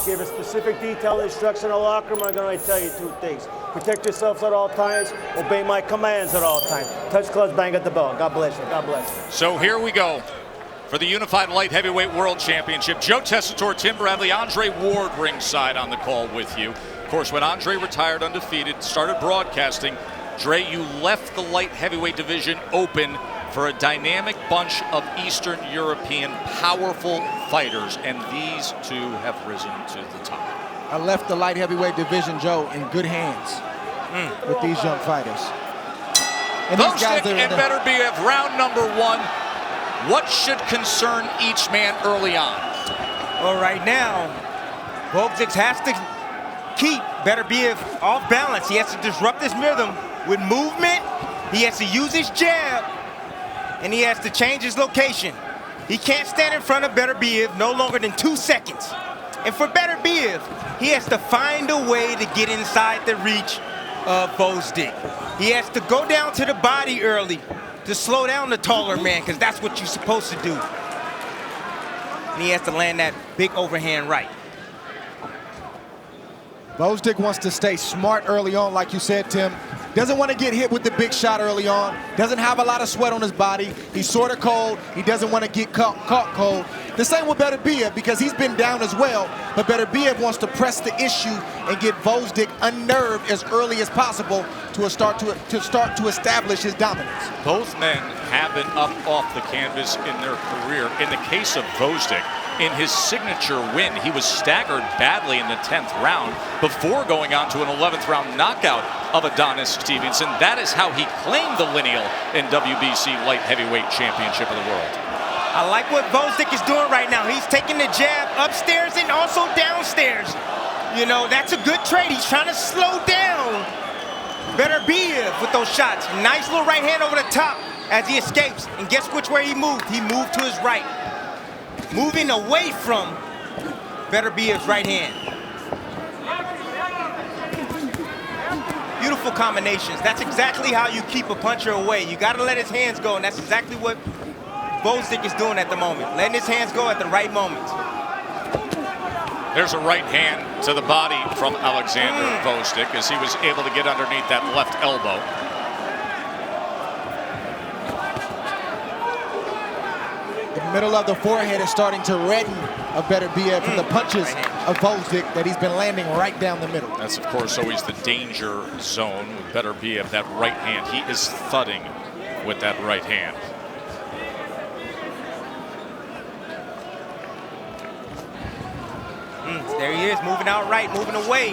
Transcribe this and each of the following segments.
gave a specific detailed instruction in the locker room. I'm going to tell you two things. Protect yourselves at all times. Obey my commands at all times. Touch gloves, bang at the bell. God bless you. God bless you. So here we go for the Unified Light Heavyweight World Championship. Joe Tessitore, Tim Bradley, Andre Ward ringside on the call with you. Of course, when Andre retired undefeated, started broadcasting, Dre, you left the light heavyweight division open for a dynamic bunch of Eastern European powerful fighters, and these two have risen to the top. I left the light heavyweight division, Joe, in good hands with these young fighters. And Gvozdyk and Beterbiev, round number one. What should concern each man early on? Well, right now, Gvozdyk has to keep Beterbiev off balance. He has to disrupt his rhythm with movement. He has to use his jab, and he has to change his location. He can't stand in front of Beterbiev no longer than 2 seconds. And for Beterbiev, he has to find a way to get inside the reach of Gvozdyk. He has to go down to the body early to slow down the taller man, because that's what you're supposed to do. And he has to land that big overhand right. Gvozdyk wants to stay smart early on, like you said, Tim. Doesn't want to get hit with the big shot early on. Doesn't have a lot of sweat on his body. He's sort of cold. He doesn't want to get caught cold. The same with Beterbiev, because he's been down as well. But Beterbiev wants to press the issue and get Gvozdyk unnerved as early as possible to start to establish his dominance. Both men have been up off the canvas in their career. In the case of Gvozdyk, in his signature win, he was staggered badly in the 10th round before going on to an 11th round knockout of Adonis Stevenson. That is how he claimed the lineal in WBC Light Heavyweight Championship of the World. I like what Gvozdyk is doing right now. He's taking the jab upstairs and also downstairs. You know, that's a good trade. He's trying to slow down Beterbiev with those shots. Nice little right hand over the top as he escapes. And guess which way he moved? He moved to his right, moving away from Beterbiev's right hand. Beautiful combinations. That's exactly how you keep a puncher away. You got to let his hands go, and that's exactly what Gvozdyk is doing at the moment. Letting his hands go at the right moment. There's a right hand to the body from Oleksandr Gvozdyk as he was able to get underneath that left elbow. The middle of the forehead is starting to redden of Beterbiev from the punches of Gvozdyk that he's been landing right down the middle. That's, of course, always the danger zone with Beterbiev, that right hand. He is thudding with that right hand. There he is, moving out right, moving away.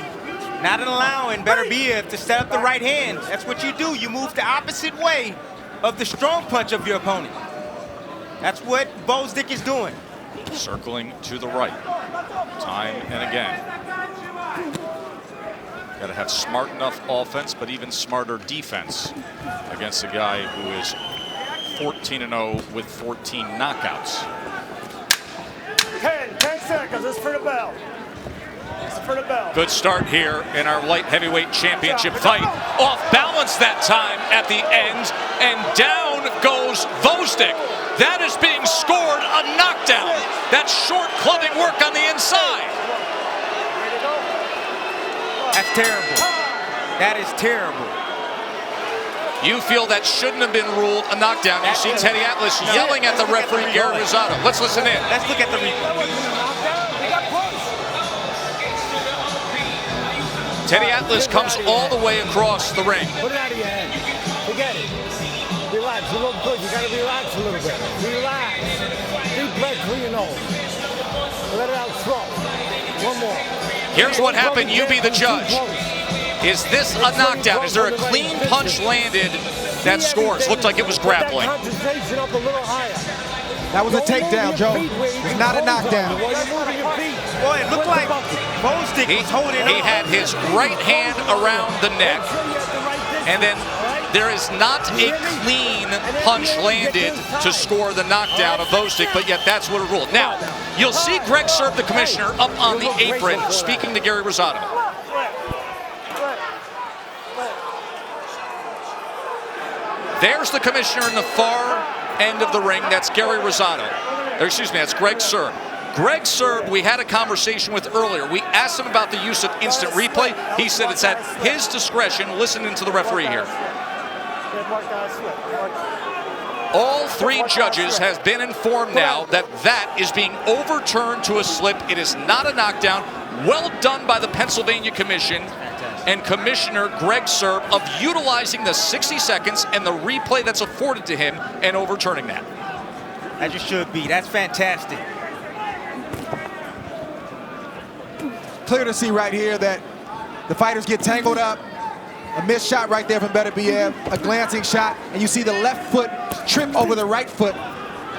Not allowing Beterbiev to set up the right hand. That's what you do. You move the opposite way of the strong punch of your opponent. That's what Gvozdyk is doing. Circling to the right, time and again. Got to have smart enough offense, but even smarter defense against a guy who is 14-0 with 14 knockouts. 10 seconds. This is for the bell. This is for the bell. Good start here in our light heavyweight championship fight. Off balance that time at the end, and down goes Gvozdyk. That is being scored a knockdown. That's short clubbing work on the inside. That's terrible. That is terrible. You feel that shouldn't have been ruled a knockdown. You see Teddy Atlas yelling at the referee, Gary Rosado. Let's listen in. Let's look at the replay. Teddy Atlas comes all the way across the ring. Put it out of your head. Forget it. Relax. You look good. You got to relax a little bit. Relax. Deep breath through your nose. Let it out slow. One more. Here's what happened. You be the judge. Is this a knockdown? Is there a clean punch landed that scores? Looked like it was grappling. That was a takedown, Joe. It's not a knockdown. Boy, it looked like Gvozdyk was holding on. He had his right hand around the neck, and then there is not a clean punch landed to score the knockdown of Gvozdyk, but yet that's what it ruled. Now, you'll see Greg serve the commissioner up on the apron speaking to Gary Rosado. There's the commissioner in the far end of the ring. That's Gary Rosado. Or excuse me, that's Greg Serb. Greg Serb, we had a conversation with earlier. We asked him about the use of instant replay. He said it's at his discretion. Listening to the referee here. All three judges have been informed now that that is being overturned to a slip. It is not a knockdown. Well done by the Pennsylvania Commission and Commissioner Greg Serb of utilizing the 60 seconds and the replay that's afforded to him and overturning that. As you should be. That's fantastic. Clear to see right here that the fighters get tangled up. A missed shot right there from Beterbiev, a glancing shot, and you see the left foot trip over the right foot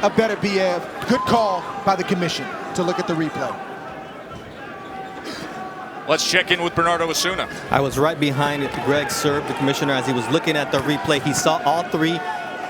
of Beterbiev. Good call by the commission to look at the replay. Let's check in with Bernardo Osuna. I was right behind Greg Serb, the commissioner, as he was looking at the replay. He saw all three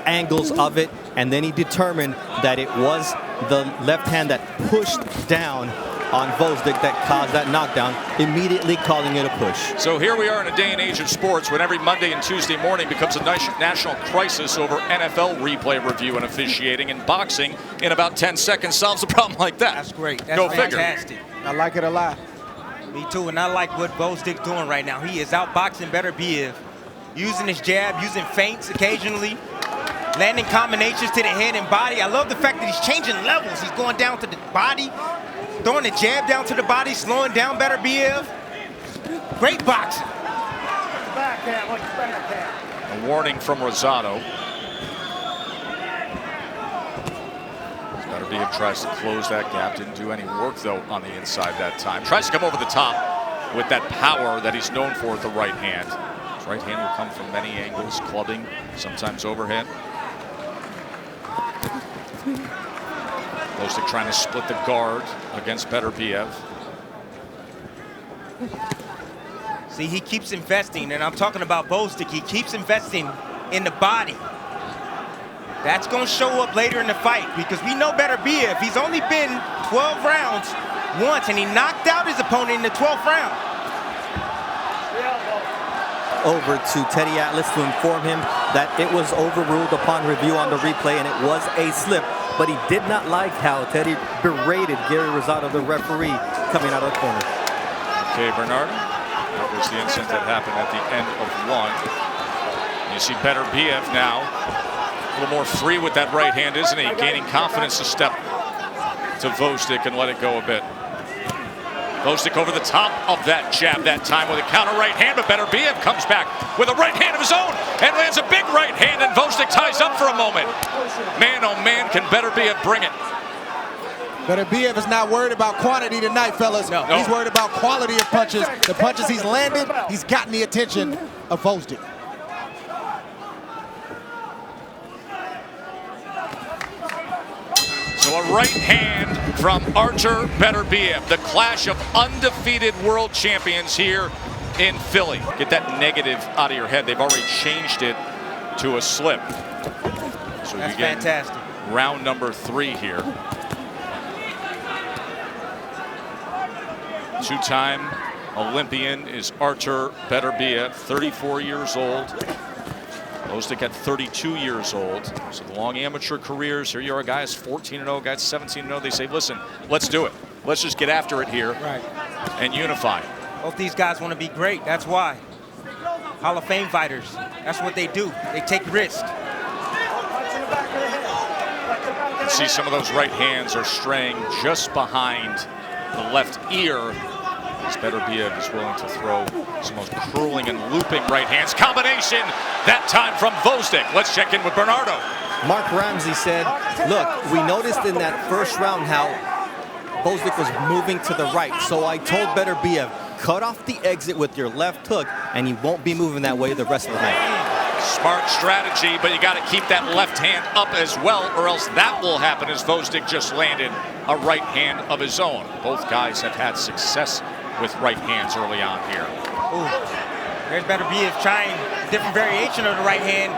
angles of it, and then he determined that it was the left hand that pushed down on Gvozdyk that caused that knockdown, immediately calling it a push. So here we are in a day and age of sports when every Monday and Tuesday morning becomes a national crisis over NFL replay review and officiating, and boxing in about 10 seconds solves a problem like that. That's great. That's Go fantastic. I like it a lot. Me too, and I like what Gvozdyk's doing right now. He is outboxing Beterbiev, using his jab, using feints occasionally, landing combinations to the head and body. I love the fact that he's changing levels. He's going down to the body, throwing the jab down to the body, slowing down Beterbiev. Great boxing. A warning from Rosado. Beterbiev tries to close that gap. Didn't do any work, though, on the inside that time. Tries to come over the top with that power that he's known for with the right hand. His right hand will come from many angles, clubbing, sometimes overhand. Gvozdyk trying to split the guard against Beterbiev. See, he keeps investing, and I'm talking about Gvozdyk. He keeps investing in the body. That's going to show up later in the fight because we know Beterbiev. He's only been 12 rounds once, and he knocked out his opponent in the 12th round. Over to Teddy Atlas to inform him that it was overruled upon review on the replay and it was a slip, but he did not like how Teddy berated Gary Rosado, the referee, coming out of the corner. Okay, Bernard, that was the incident that happened at the end of one. You see Beterbiev now a little more free with that right hand, isn't he? Gaining confidence to step to Gvozdyk and let it go a bit. Gvozdyk over the top of that jab that time with a counter right hand, but Beterbiev comes back with a right hand of his own and lands a big right hand, and Gvozdyk ties up for a moment. Man, oh man, can Beterbiev bring it. Beterbiev is not worried about quantity tonight, fellas. No. He's worried about quality of punches. The punches he's landed, he's gotten the attention of Gvozdyk. So a right hand from Artur Beterbiev, the clash of undefeated world champions here in Philly. Get that negative out of your head. They've already changed it to a slip. So That's you get fantastic. round number 3 here. Two-time Olympian is Artur Beterbiev, 34 years old. Gvozdyk at 32 years old. So the long amateur careers. Here you are, guys 14-0, guys 17-0. They say, listen, let's do it. Let's just get after it here and unify. Both these guys want to be great. That's why. Hall of Fame fighters. That's what they do. They take risks. You can see some of those right hands are straying just behind the left ear, as Beterbiev is willing to throw some of those curling and looping right hands. Combination, that time from Gvozdyk. Let's check in with Bernardo. Mark Ramsey said, look, we noticed in that first round how Gvozdyk was moving to the right, so I told Beterbiev, cut off the exit with your left hook, and you won't be moving that way the rest of the night. Smart strategy, but you got to keep that left hand up as well, or else that will happen as Gvozdyk just landed a right hand of his own. Both guys have had success with right hands early on here. Ooh. There's Beterbiev trying a different variation of the right hand.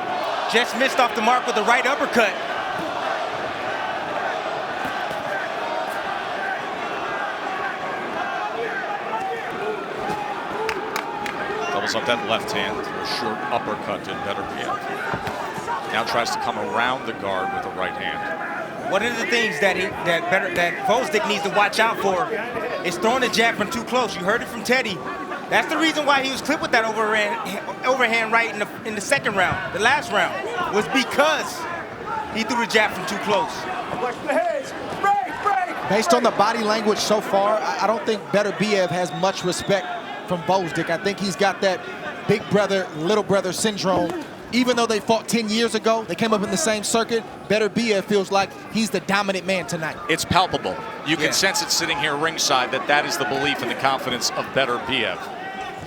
Just missed off the mark with the right uppercut. Doubles up that left hand through a short uppercut to Beterbiev. Now tries to come around the guard with the right hand. One of the things that Gvozdyk needs to watch out for is throwing the jab from too close. You heard it from Teddy. That's the reason why he was clipped with that overhand right in the second round. The last round was because he threw the jab from too close. Based on the body language so far, I don't think Beterbiev has much respect from Gvozdyk. I think he's got that big brother, little brother syndrome. Even though they fought 10 years ago, they came up in the same circuit, Beterbiev feels like he's the dominant man tonight. It's palpable. You can sense it sitting here ringside that is the belief and the confidence of Beterbiev.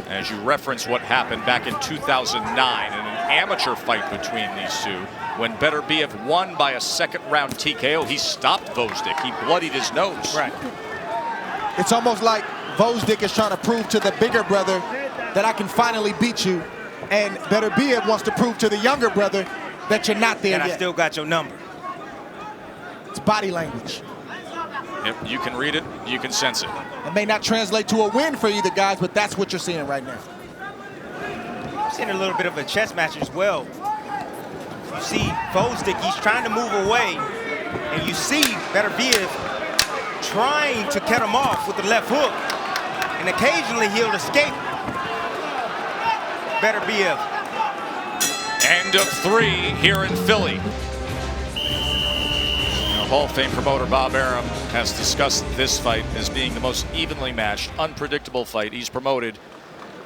As you reference what happened back in 2009 in an amateur fight between these two, when Beterbiev won by a second-round TKO, he stopped Gvozdyk. He bloodied his nose. Right. It's almost like Gvozdyk is trying to prove to the bigger brother that I can finally beat you, and Beterbiev wants to prove to the younger brother that you're not there yet. And I still got your number. It's body language. Yep, you can read it, you can sense it. It may not translate to a win for either guys, but that's what you're seeing right now. I'm seeing a little bit of a chess match as well. You see Gvozdyk, he's trying to move away, and you see Beterbiev trying to cut him off with the left hook, and occasionally he'll escape. Beterbiev. End of 3 here in Philly. Hall of Fame promoter Bob Arum has discussed this fight as being the most evenly matched, unpredictable fight he's promoted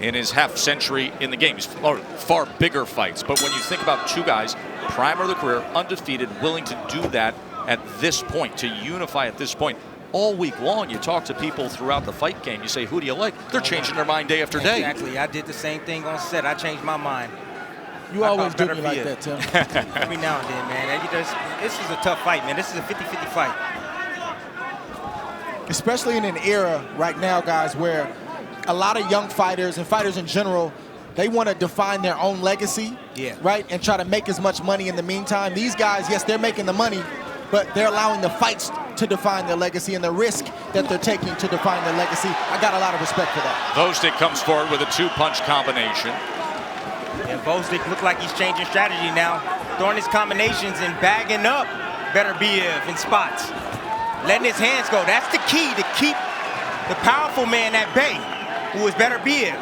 in his half century in the game. He's promoted far bigger fights, but when you think about two guys, prime of the career, undefeated, willing to do that at this point, to unify at this point, all week long, you talk to people throughout the fight game, you say, who do you like? They're changing their mind day after day. Exactly, I did the same thing on set. I changed my mind. You always do me like that, Tim. Every now and then, man. This is a tough fight, man. This is a 50-50 fight. Especially in an era right now, guys, where a lot of young fighters and fighters in general, they want to define their own legacy, right, and try to make as much money in the meantime. These guys, yes, they're making the money, but they're allowing the fights to define their legacy and the risk that they're taking to define their legacy. I got a lot of respect for that. Gvozdyk comes forward with a two-punch combination. And Gvozdyk looked like he's changing strategy now, throwing his combinations and bagging up Beterbiev in spots, letting his hands go. That's the key to keep the powerful man at bay, who is Beterbiev.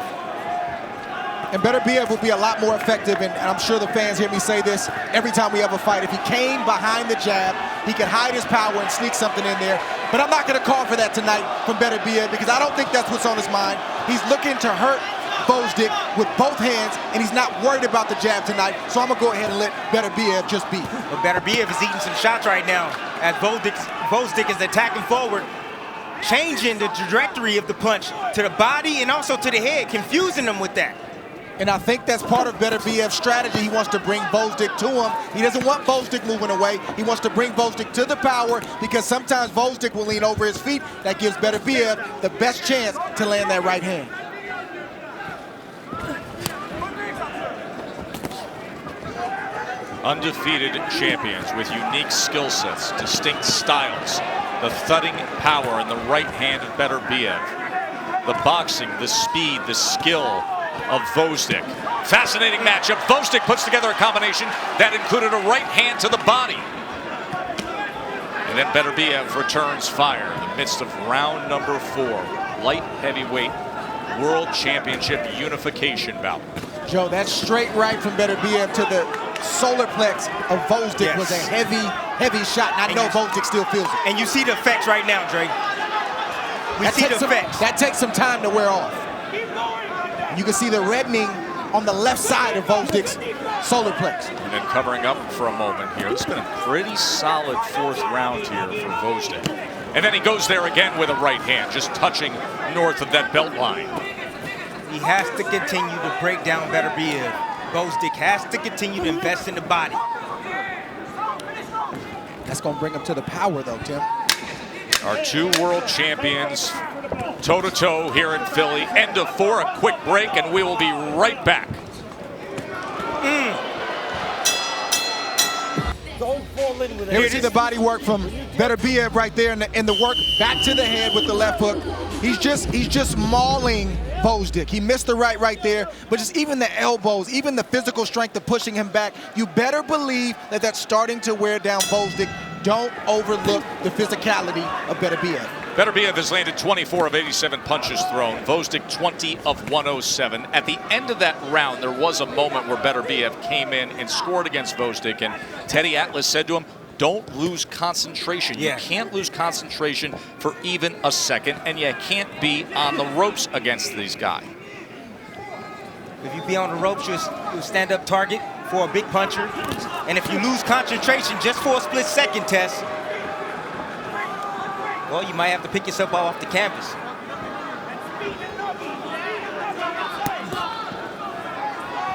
And Beterbiev will be a lot more effective, and I'm sure the fans hear me say this every time we have a fight. If he came behind the jab, he could hide his power and sneak something in there. But I'm not going to call for that tonight from Beterbiev because I don't think that's what's on his mind. He's looking to hurt Gvozdyk with both hands, and he's not worried about the jab tonight. So I'm going to go ahead and let Beterbiev just be. But Beterbiev is eating some shots right now as Gvozdyk is attacking forward, changing the trajectory of the punch to the body and also to the head, confusing them with that. And I think that's part of Beterbiev's strategy. He wants to bring Gvozdyk to him. He doesn't want Gvozdyk moving away. He wants to bring Gvozdyk to the power because sometimes Gvozdyk will lean over his feet. That gives Beterbiev the best chance to land that right hand. Undefeated champions with unique skill sets, distinct styles, the thudding power in the right hand of Beterbiev, the boxing, the speed, the skill of Gvozdyk. Fascinating matchup. Gvozdyk puts together a combination that included a right hand to the body. And then Beterbiev returns fire in the midst of round number 4, light heavyweight world championship unification bout. Joe, that straight right from Beterbiev to the solar plex of Gvozdyk was a heavy, heavy shot. And I know Gvozdyk still feels it. And you see the effects right now, Dre. We see the effects. That takes some time to wear off. You can see the reddening on the left side of Gvozdyk's solar plex. And then covering up for a moment here. It's been a pretty solid 4th round here for Gvozdyk. And then he goes there again with a right hand, just touching north of that belt line. He has to continue to break down Beterbiev. Gvozdyk has to continue to invest in the body. That's going to bring him to the power, though, Tim. Our 2 world champions toe-to-toe here in Philly. End of 4, a quick break, and we will be right back. Here we see the body work from Beterbiev right there, and the work back to the head with the left hook. He's just mauling Gvozdyk. He missed the right there, but just even the elbows, even the physical strength of pushing him back, you better believe that that's starting to wear down Gvozdyk don't overlook the physicality of Beterbiev. Beterbiev has landed 24 of 87 punches thrown. Gvozdyk 20 of 107. At the end of that round, there was a moment where Beterbiev came in and scored against Gvozdyk, and Teddy Atlas said to him, don't lose concentration. Yeah. You can't lose concentration for even a second, and you can't be on the ropes against these guys. If you be on the ropes, you'll stand up target for a big puncher. And if you lose concentration just for a split second, Tess, well, you might have to pick yourself off the canvas.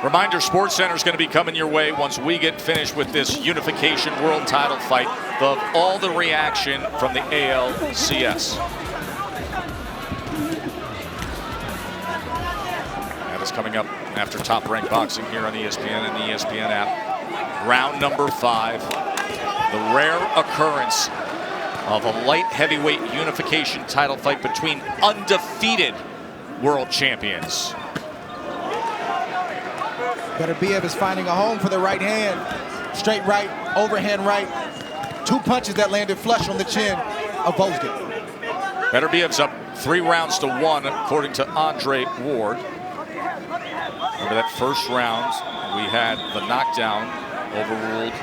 Reminder, Sports Center is going to be coming your way once we get finished with this unification world title fight. All the reaction from the ALCS. That is coming up after Top Rank Boxing here on ESPN and the ESPN app. Round number 5. The rare occurrence of a light heavyweight unification title fight between undefeated world champions. Beterbiev is finding a home for the right hand. Straight right, overhand right. 2 punches that landed flush on the chin of Gvozdyk. Beterbiev's up 3 rounds to 1, according to Andre Ward. Remember that first round, we had the knockdown overruled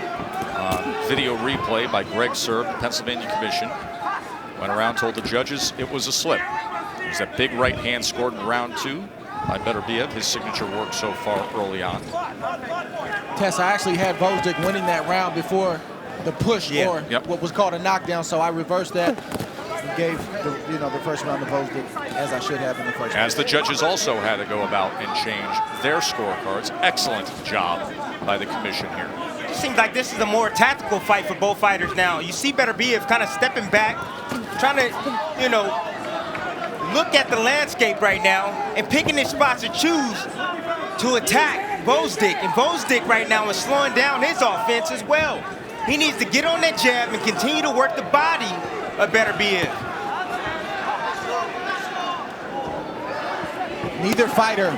on video replay by Greg Serb, the Pennsylvania Commission. Went around, told the judges it was a slip. It was that big right hand scored in round 2 by Beterbiev, his signature work so far early on. Tess, I actually had Gvozdyk winning that round before the push or what was called a knockdown, so I reversed that and gave the first round to Gvozdyk, as I should have in the first round. As the judges also had to go about and change their scorecards. Excellent job by the commission here. It seems like this is a more tactical fight for both fighters now. You see Beterbiev kind of stepping back, trying to, look at the landscape right now and picking his spots to choose to attack Gvozdyk. And Gvozdyk right now is slowing down his offense as well. He needs to get on that jab and continue to work the body of Beterbiev. Neither fighter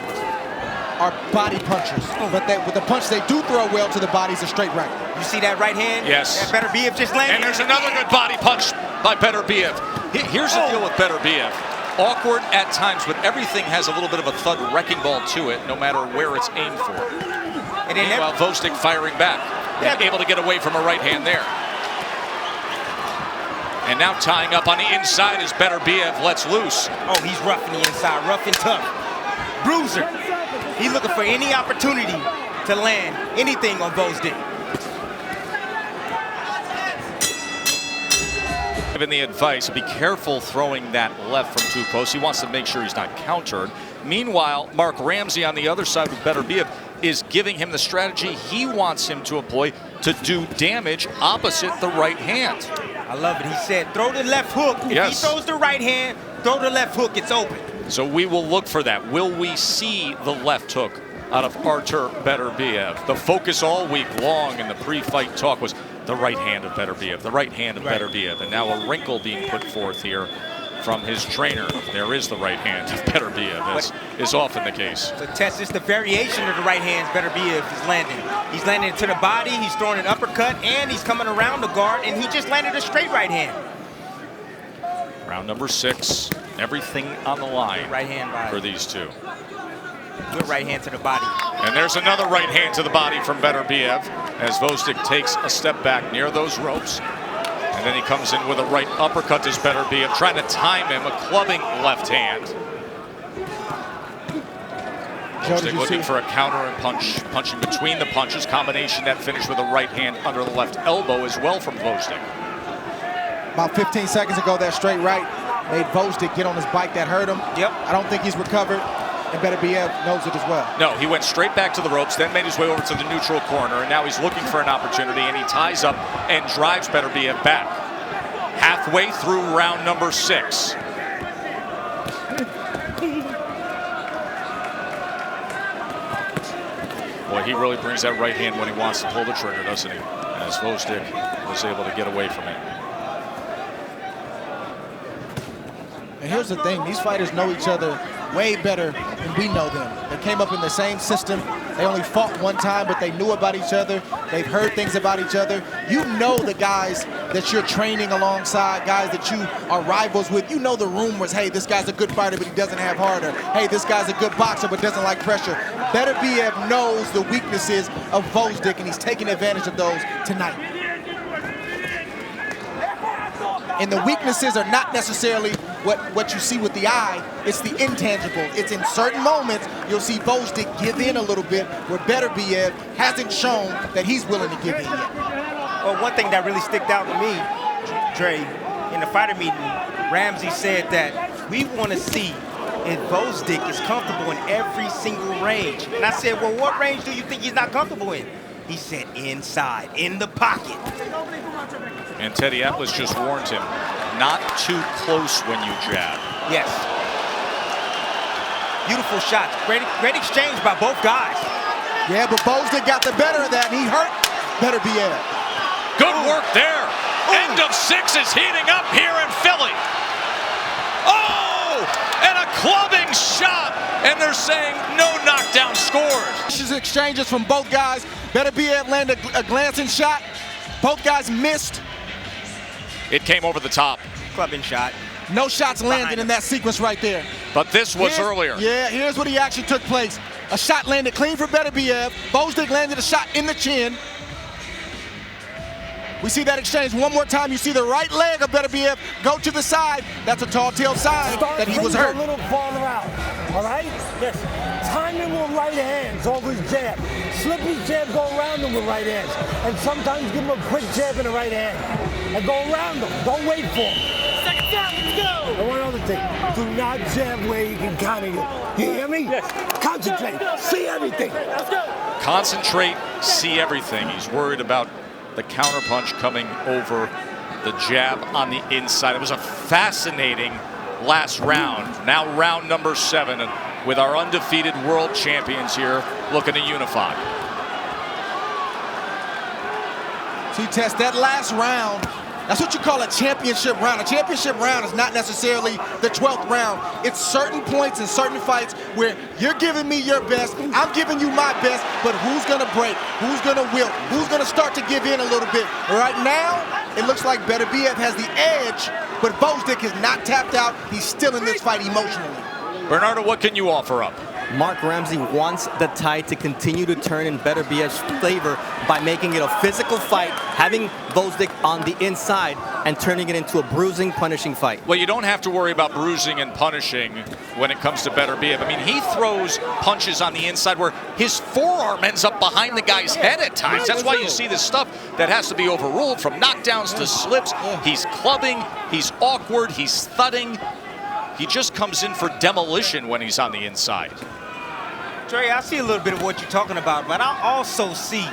are body punchers, but with the punch they do throw well to the body is a straight right. You see that right hand? Yes. That Beterbiev just landed. And there's another good body punch by Beterbiev. Here's the deal with Beterbiev. Awkward at times, but everything has a little bit of a thud wrecking ball to it, no matter where it's aimed for. And meanwhile, Gvozdyk firing back, and able to get away from a right hand there. And now tying up on the inside as Beterbiev lets loose. Oh, he's rough in the inside, rough and tough. Bruiser. He's looking for any opportunity to land anything on Gvozdyk. Given the advice, be careful throwing that left from too close. He wants to make sure he's not countered. Meanwhile, Mark Ramsey on the other side with Beterbiev is giving him the strategy he wants him to employ to do damage opposite the right hand. I love it. He said, throw the left hook. If he throws the right hand, throw the left hook. It's open. So we will look for that. Will we see the left hook out of Artur Beterbiev? The focus all week long in the pre-fight talk was the right hand of Beterbiev, the right hand of Beterbiev. And now a wrinkle being put forth here from his trainer. There is the right hand of Beterbiev, as is often the case. So Tess, it's the variation of the right hands Beterbiev is landing. He's landing to the body, he's throwing an uppercut, and he's coming around the guard, and he just landed a straight right hand. Round number 6, everything on the line right hand for these two. Good right hand to the body. And there's another right hand to the body from Beterbiev as Gvozdyk takes a step back near those ropes. And then he comes in with a right uppercut to Beterbiev, trying to time him, a clubbing left hand. Gvozdyk looking for a counter and punching between the punches. Combination that finished with a right hand under the left elbow as well from Gvozdyk. About 15 seconds ago, that straight right made Gvozdyk get on his bike. That hurt him. Yep. I don't think he's recovered. And Beterbiev knows it as well. No, he went straight back to the ropes, then made his way over to the neutral corner, and now he's looking for an opportunity, and he ties up and drives Beterbiev back. Halfway through round number 6. Boy, he really brings that right hand when he wants to pull the trigger, doesn't he? As Gvozdyk was able to get away from it. And here's the thing, these fighters know each other way better than we know them. They came up in the same system. They only fought one time, but they knew about each other. They've heard things about each other. You know the guys that you're training alongside, guys that you are rivals with. You know the rumors, hey, this guy's a good fighter, but he doesn't have harder. Hey, this guy's a good boxer, but doesn't like pressure. Beterbiev knows the weaknesses of Gvozdyk, and he's taking advantage of those tonight. And the weaknesses are not necessarily what you see with the eye, it's the intangible. It's in certain moments, you'll see Gvozdyk give in a little bit, where Beterbiev hasn't shown that he's willing to give in yet. Well, one thing that really stuck out to me, Dre, in the fighter meeting, Ramsey said that we want to see if Gvozdyk is comfortable in every single range. And I said, well, what range do you think he's not comfortable in? He said inside, in the pocket. And Teddy Atlas just warned him, not too close when you jab. Yes. Beautiful shots. Great exchange by both guys. Yeah, but Gvozdyk got the better of that, and he hurt Beterbiev. Good work there. End of 6 is heating up here in Philly. Oh, and a clubbing shot. And they're saying no knockdown scores. Vicious exchanges from both guys. Beterbiev landed a glancing shot. Both guys missed. It came over the top. Clubbing shot. No shots landed in that sequence right there. But this was earlier. Yeah, here's what he actually took place. A shot landed clean for Beterbiev. Gvozdyk landed a shot in the chin. We see that exchange one more time. You see the right leg of Beterbiev go to the side. That's a tall tale sign that he was hurt. A little farther out, all right? Yes. Time him with right hands over his jab. Slip his jab, go around him with right hands. And sometimes give him a quick jab in the right hand. And go around him. Don't wait for him. Second jab, let's go. And one other thing. Do not jab where you can counter you. You hear me? Yes. Concentrate. See everything. Let's go. Concentrate, see everything. He's worried about the counterpunch coming over the jab on the inside. It was a fascinating last round. Now round number 7 with our undefeated world champions here looking to unify. See, Tess, that last round, that's what you call a championship round. A championship round is not necessarily the 12th round. It's certain points in certain fights where you're giving me your best, I'm giving you my best, but who's going to break? Who's going to wilt? Who's going to start to give in a little bit? Right now, it looks like Beterbiev has the edge, but Gvozdyk is not tapped out. He's still in this fight emotionally. Bernardo, what can you offer up? Mark Ramsey wants the tide to continue to turn in Beterbiev's favor by making it a physical fight, having Gvozdyk on the inside, and turning it into a bruising, punishing fight. Well, you don't have to worry about bruising and punishing when it comes to Beterbiev. I mean, he throws punches on the inside where his forearm ends up behind the guy's head at times. That's why you see this stuff that has to be overruled, from knockdowns to slips. He's clubbing, he's awkward, he's thudding. He just comes in for demolition when he's on the inside. Trey, I see a little bit of what you're talking about, but I also see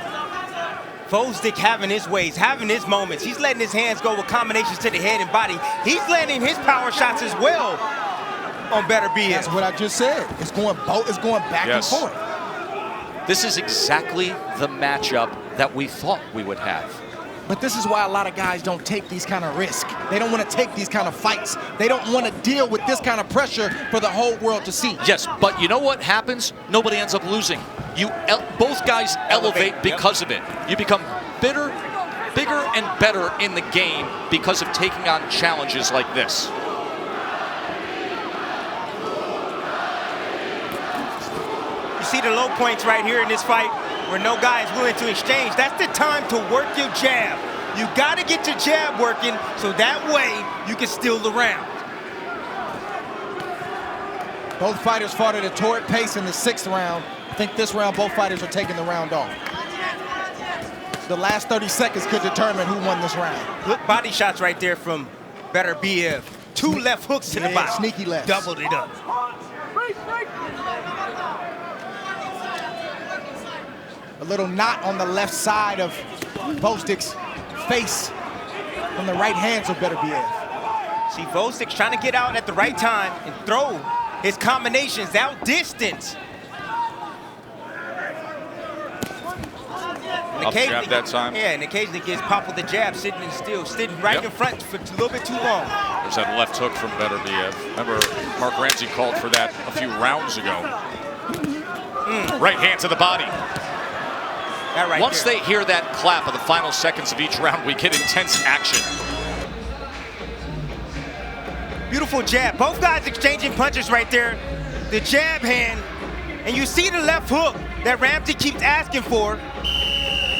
Gvozdyk having his ways, having his moments. He's letting his hands go with combinations to the head and body. He's landing his power shots as well on Beterbiev. That's what I just said. It's going back and forth. This is exactly the matchup that we thought we would have. But this is why a lot of guys don't take these kind of risks. They don't want to take these kind of fights. They don't want to deal with this kind of pressure for the whole world to see. Yes, but you know what happens? Nobody ends up losing. Both guys elevate because of it. You become bigger and better in the game because of taking on challenges like this. You see the low points right here in this fight where no guy is willing to exchange. That's the time to work your jab. You got to get your jab working so that way you can steal the round. Both fighters fought at a torrid pace in the 6th round. I think this round, both fighters are taking the round off. The last 30 seconds could determine who won this round. Good body shots right there from Beterbiev. 2 left hooks to the body. Sneaky left. Doubled it up. A little knot on the left side of Gvozdyk's face from the right hands of Beterbiev. See, Gvozdyk's trying to get out at the right time and throw his combinations out distance. Up jab that time. Yeah, and occasionally gets popped with the jab, sitting right in front for a little bit too long. There's that left hook from Beterbiev. Remember, Mark Ramsey called for that a few rounds ago. Right hand to the body. That right Once there. they hear that clap of the final seconds of each round, we get intense action. Beautiful jab. Both guys exchanging punches right there. The jab hand, and you see the left hook that Ramsey keeps asking for.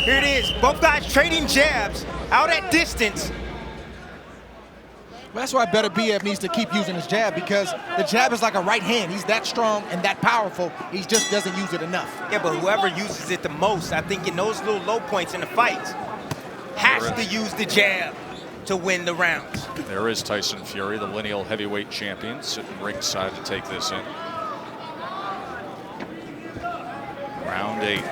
Here it is. Both guys trading jabs out at distance. Well, that's why Beterbiev needs to keep using his jab, because the jab is like a right hand. He's that strong and that powerful. He just doesn't use it enough. Yeah, but whoever uses it the most, I think in those little low points in the fights, has to use the jab to win the rounds. There is Tyson Fury, the lineal heavyweight champion, sitting ringside to take this in. Round 8.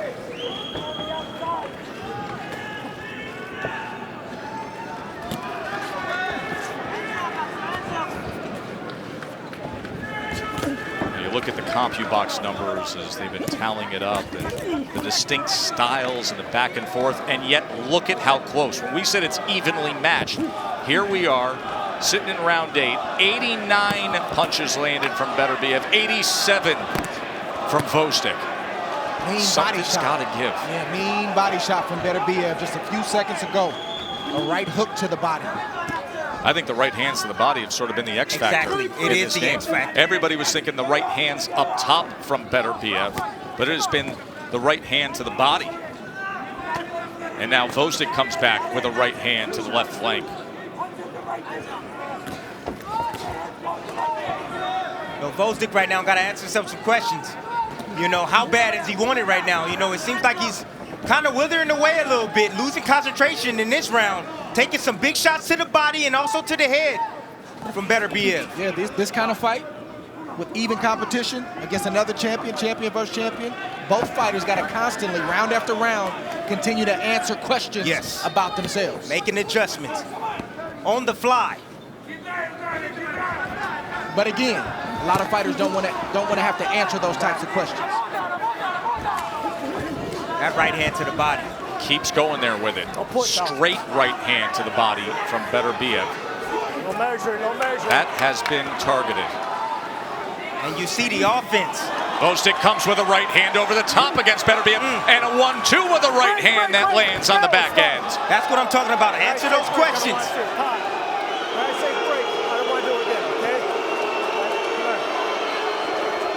Look at the CompuBox numbers as they've been tallying it up, and the distinct styles and the back and forth, and yet look at how close. When we said it's evenly matched, here we are sitting in round 8. 89 punches landed from Beterbiev, 87 from Gvozdyk. Something's got to give. Yeah, mean body shot from Beterbiev just a few seconds ago. A right hook to the body. I think the right hands to the body have sort of been the X factor. Exactly. It is the X factor. Everybody was thinking the right hands up top from Beterbiev, but it has been the right hand to the body. And now Gvozdyk comes back with a right hand to the left flank. So Gvozdyk right now got to ask himself some questions. You know, how bad does he want it right now? You know, it seems like he's kind of withering away a little bit, losing concentration in this round, taking some big shots to the body and also to the head from Beterbiev. Yeah, this kind of fight with even competition against another champion, champion versus champion, both fighters got to constantly, round after round, continue to answer questions about themselves. Making adjustments on the fly. But again, a lot of fighters don't want to have to answer those types of questions. That right hand to the body. Keeps going there with it. Straight right hand to the body from Beterbiev. No measure, no measure. That has been targeted. And you see the offense. Gvozdyk comes with a right hand over the top against Beterbiev, and a 1-2 with a right hand that lands on the back end. That's what I'm talking about. Answer those questions.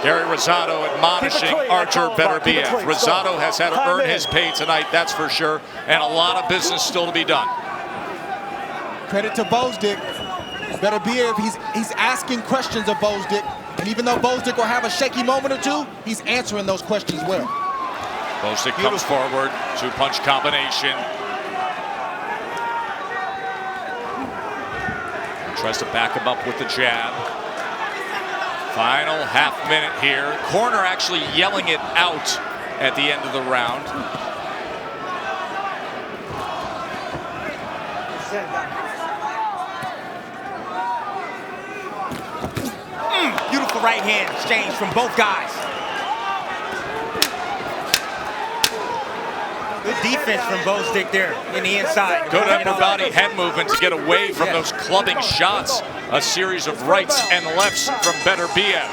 Gary Rosado admonishing Artur Beterbiev. Rosado has had to earn his pay tonight, that's for sure, and a lot of business still to be done. Credit to Gvozdyk. Beterbiev, he's asking questions of Gvozdyk, and even though Gvozdyk will have a shaky moment or two, he's answering those questions well. Gvozdyk comes forward, 2-punch combination. Tries to back him up with the jab. Final half minute here. Corner actually yelling it out at the end of the round. Beautiful right hand exchange from both guys. Good defense from Gvozdyk there in the inside. Good upper body head movement to get away from those clubbing shots. A series of rights and lefts from Beterbiev.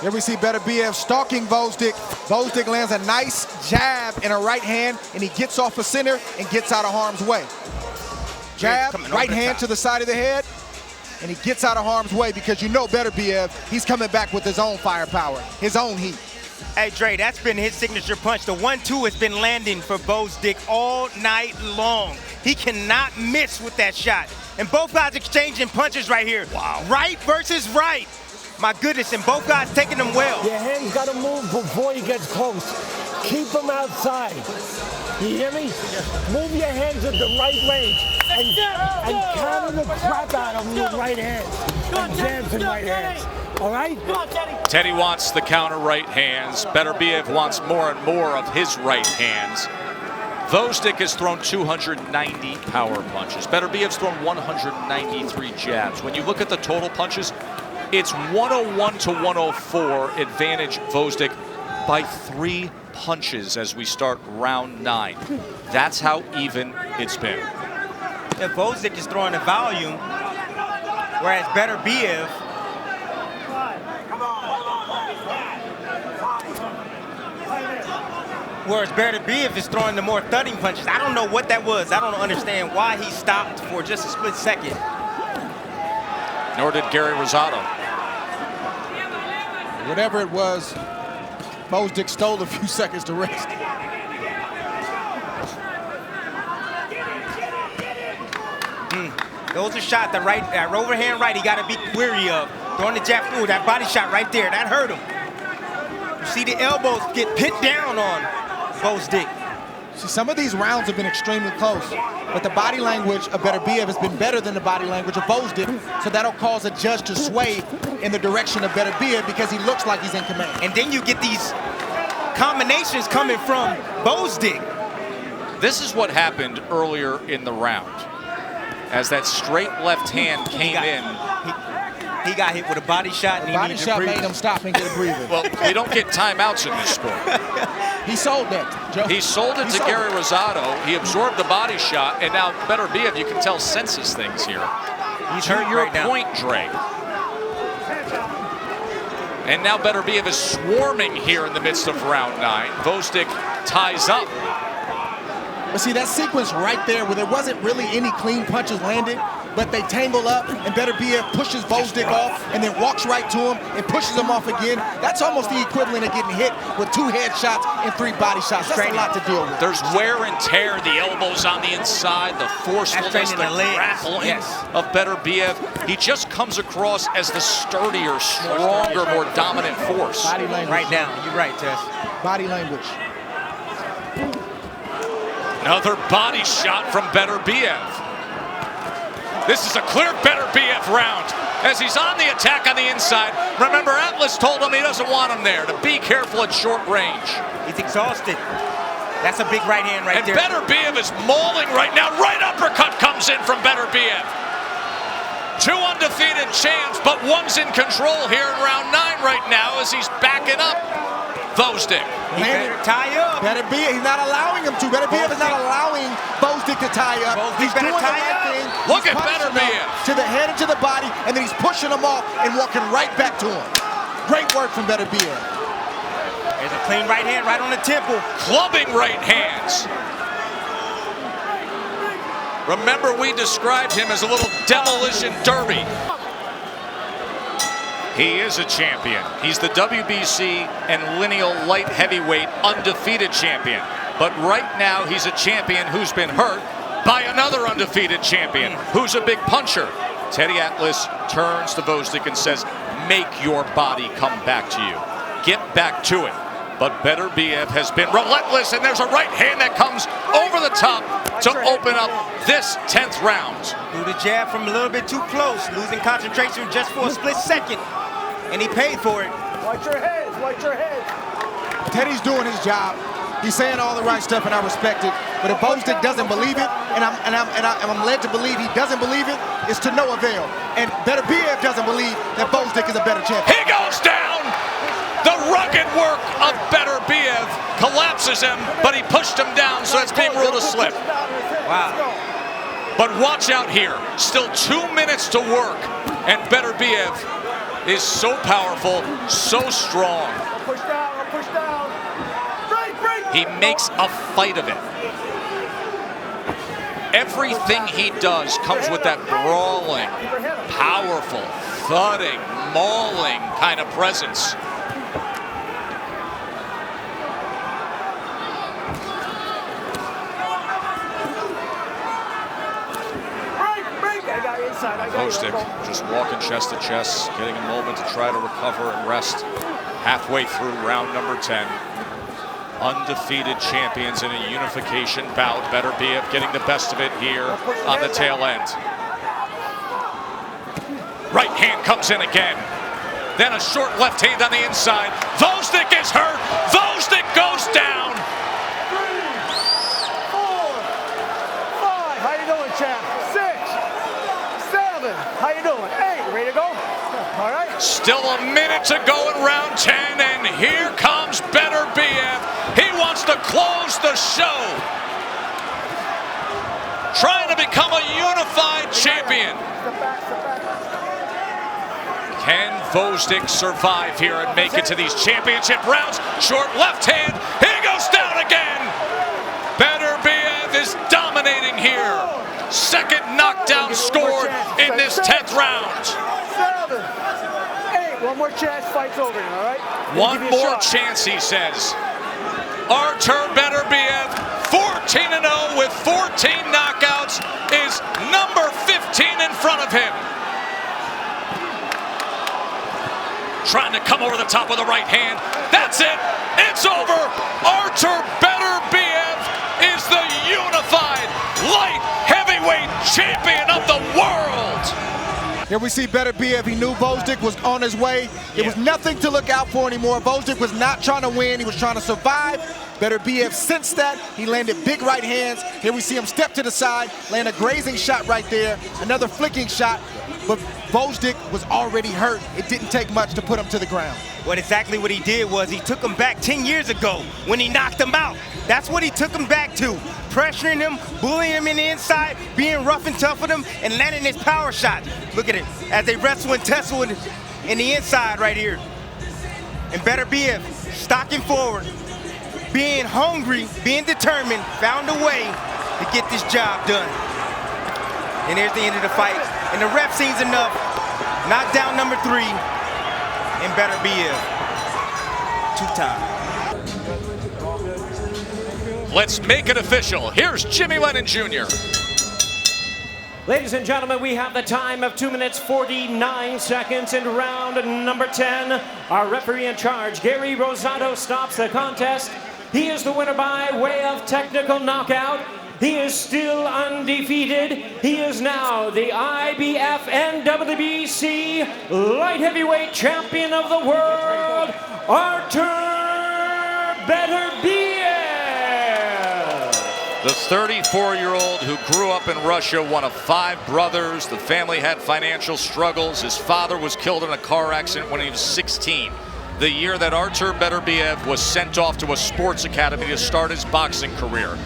Here we see Beterbiev stalking Gvozdyk. Gvozdyk lands a nice jab in a right hand, and he gets off the center and gets out of harm's way. Jab, right hand to the side of the head, and he gets out of harm's way because you know Beterbiev, he's coming back with his own firepower, his own heat. Hey, Dre, that's been his signature punch. The 1-2 has been landing for Gvozdyk all night long. He cannot miss with that shot. And both guys exchanging punches right here. Wow. Right versus right. My goodness, and both guys taking them well. Your hand's got to move before he gets close. Keep him outside. You hear me? Move your hands at the right range and counter the crap out of them with right hands and jabs and right hands. All right? Teddy wants the counter right hands. Beterbiev wants more and more of his right hands. Gvozdyk has thrown 290 power punches. Beterbiev's thrown 193 jabs. When you look at the total punches, it's 101 to 104 advantage Gvozdyk by 3 punches as we start round 9. That's how even it's been. Yeah, Gvozdyk is throwing the volume, whereas Beterbiev Whereas Beterbiev is throwing the more thudding punches. I don't know what that was. I don't understand why he stopped for just a split second. Nor did Gary Rosado. Whatever it was, Gvozdyk stole a few seconds to rest. Those are shots, that overhand right, he got to be weary of. Throwing the jab, ooh, that body shot right there, that hurt him. You see the elbows get pit down on Gvozdyk. See, some of these rounds have been extremely close, but the body language of Beterbiev has been better than the body language of Gvozdyk, so that'll cause a judge to sway in the direction of Beterbiev because he looks like he's in command. And then you get these combinations coming from Gvozdyk. This is what happened earlier in the round. As that straight left hand came in. He got hit with a body shot. And the body shot made him stop and get a breather. Well, we don't get timeouts in this sport. He sold that, Joe. He sold it to Gary Rosado. He absorbed the body shot, and now Beterbiev, you can tell, senses things here. He's to hurt your right point, Dre. And now Beterbiev is swarming here in the midst of round 9. Gvozdyk ties up. But see, that sequence right there where there wasn't really any clean punches landed, but they tangle up and Beterbiev pushes Gvozdyk off and then walks right to him and pushes him off again. That's almost the equivalent of getting hit with 2 headshots and 3 body shots. That's a lot to deal with. There's wear and tear, the elbows on the inside, the forcefulness, the grappling of Beterbiev. He just comes across as the sturdier, stronger, more dominant force. Body language. Right now, you're right, Tess. Body language. Another body shot from Beterbiev. This is a clear Beterbiev round as he's on the attack on the inside. Remember, Atlas told him he doesn't want him there, to be careful at short range. He's exhausted. That's a big right hand right there. And Beterbiev is mauling right now. Right uppercut comes in from Beterbiev. 2 undefeated champs, but one's in control here in round 9 right now as he's backing up Gvozdyk. He better tie up. Beterbiev, he's not allowing him to. Beterbiev is not allowing Gvozdyk to tie up. He's doing the right thing. Look at Beterbiev. To the head and to the body, and then he's pushing him off and walking right back to him. Great work from Beterbiev. There's a clean right hand right on the temple. Clubbing right hands. Remember, we described him as a little demolition derby. He is a champion. He's the WBC and lineal light heavyweight undefeated champion. But right now, he's a champion who's been hurt by another undefeated champion who's a big puncher. Teddy Atlas turns to Gvozdyk and says, make your body come back to you. Get back to it. But Beterbiev has been relentless, and there's a right hand that comes over the top to open up this 10th round. Threw the jab from a little bit too close, losing concentration just for a split second. And he paid for it. Watch your heads, watch your heads. Teddy's doing his job. He's saying all the right stuff, and I respect it. But if Gvozdyk doesn't believe it, and I'm led to believe he doesn't believe it, it's to no avail. And Beterbiev doesn't believe that Gvozdyk is a better champion. He goes down! The rugged work of Beterbiev collapses him, but he pushed him down, so it's being ruled a slip. Wow. But watch out here. Still 2 minutes to work, and Beterbiev is so powerful, so strong. Push down, push down. Break. He makes a fight of it. Everything he does comes with that brawling, powerful, thudding, mauling kind of presence. Gvozdyk just walking chest to chest, getting a moment to try to recover and rest halfway through round number 10. Undefeated champions in a unification bout. Beterbiev getting the best of it here on the tail end. Right hand comes in again. Then a short left hand on the inside. Gvozdyk is hurt. Gvozdyk goes down. 3, 4, 5. How you doing, champ? 6, 7. How you doing? 8. Ready to go? All right. Still a minute to go in round 10, and here comes Beterbiev. He wants to close the show. Trying to become a unified champion. Step back. Can Gvozdyk survive here and make it to these championship rounds? Short left hand. He goes down again. knockdown scored in this 10th round. 7, 8. One more chance, fight's over, all right? One more chance, he says. Artur Beterbiev, 14-0 with 14 knockouts, is number 15 in front of him. Trying to come over the top with a right hand. That's it. It's over. Artur Beterbiev is the unified light heavyweight champion of the world. Here we see Beterbiev. He knew Gvozdyk was on his way. It was nothing to look out for anymore. Gvozdyk was not trying to win. He was trying to survive. Beterbiev sensed that. He landed big right hands. Here we see him step to the side, land a grazing shot right there, another flicking shot. But Gvozdyk was already hurt. It didn't take much to put him to the ground. Exactly what he did was he took him back 10 years ago when he knocked him out. That's what he took him back to. Pressuring him, bullying him in the inside, being rough and tough with him, and landing his power shot. Look at it, as they wrestle and tussle in the inside right here. And Beterbiev stalking forward, being hungry, being determined, found a way to get this job done. And here's the end of the fight. And the ref sees enough. Knockdown number 3. And Beterbiev, 2-time. Let's make it official. Here's Jimmy Lennon Jr. Ladies and gentlemen, we have the time of 2 minutes 49 seconds in round number 10. Our referee in charge, Gary Rosado, stops the contest. He is the winner by way of technical knockout. He is still undefeated. He is now the IBF and WBC light heavyweight champion of the world, Artur Beterbiev. The 34-year-old who grew up in Russia, one of 5 brothers. The family had financial struggles. His father was killed in a car accident when he was 16. The year that Artur Beterbiev was sent off to a sports academy to start his boxing career.